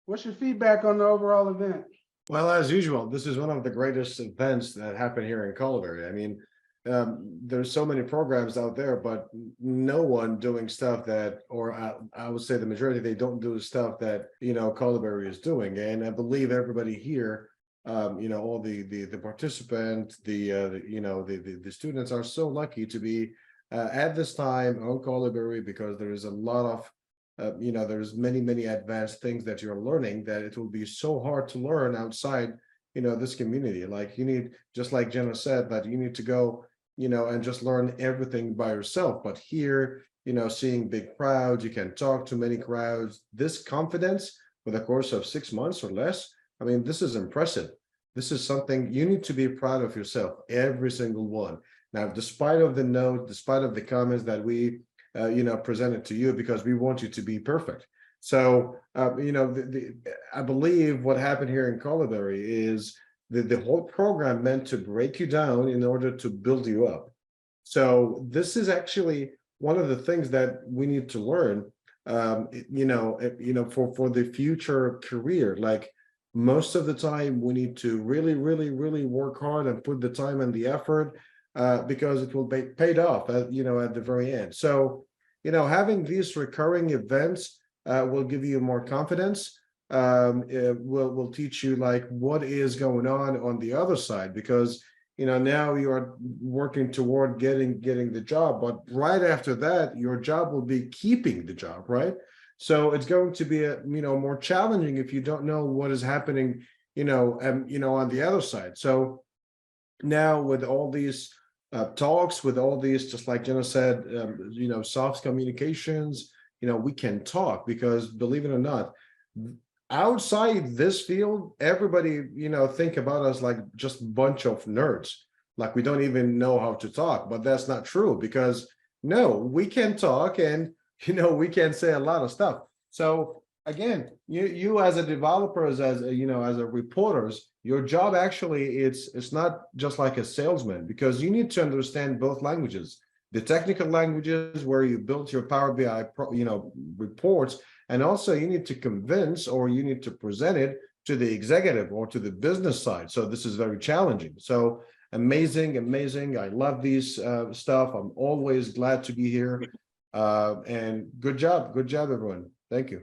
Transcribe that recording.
What's your feedback on the overall event? Well, as usual, this is one of the greatest events that happen here in Colaberry. I mean, there's so many programs out there, but no one doing stuff that, or I would say the majority, they don't do stuff that, Colaberry is doing. And I believe everybody here, all the participants, the students are so lucky to be at this time on Colaberry because there is a lot of there's many advanced things that you're learning that it will be so hard to learn outside this community. Like you need, just like Jenna said, that you need to go and just learn everything by yourself. But here, seeing big crowds, you can talk to many crowds. This confidence with a course of 6 months or less, I mean, this is impressive. This is something you need to be proud of yourself, every single one. Now, despite of the note, despite of the comments that we presented to you, because we want you to be perfect. So, I believe what happened here in Colaberry is the whole program meant to break you down in order to build you up. So this is actually one of the things that we need to learn, for the future career. Like most of the time, we need to really work hard and put the time and the effort, because it will be paid off at the very end. So having these recurring events will give you more confidence. It will teach you like what is going on the other side, because now you are working toward getting the job, but right after that your job will be keeping the job, right? So it's going to be more challenging if you don't know what is happening on the other side. So now with all these talks, with all these, just like Jenna said, soft communications, we can talk, because believe it or not, outside this field, everybody, think about us like just a bunch of nerds, like we don't even know how to talk. But that's not true, because no, we can talk, and we can say a lot of stuff. So again, you as a developer, as a reporters, your job actually, it's not just like a salesman, because you need to understand both languages, the technical languages where you built your Power BI reports, and also you need to convince, or you need to present it to the executive or to the business side. So this is very challenging. So amazing. I love these stuff. I'm always glad to be here. And good job everyone. Thank you.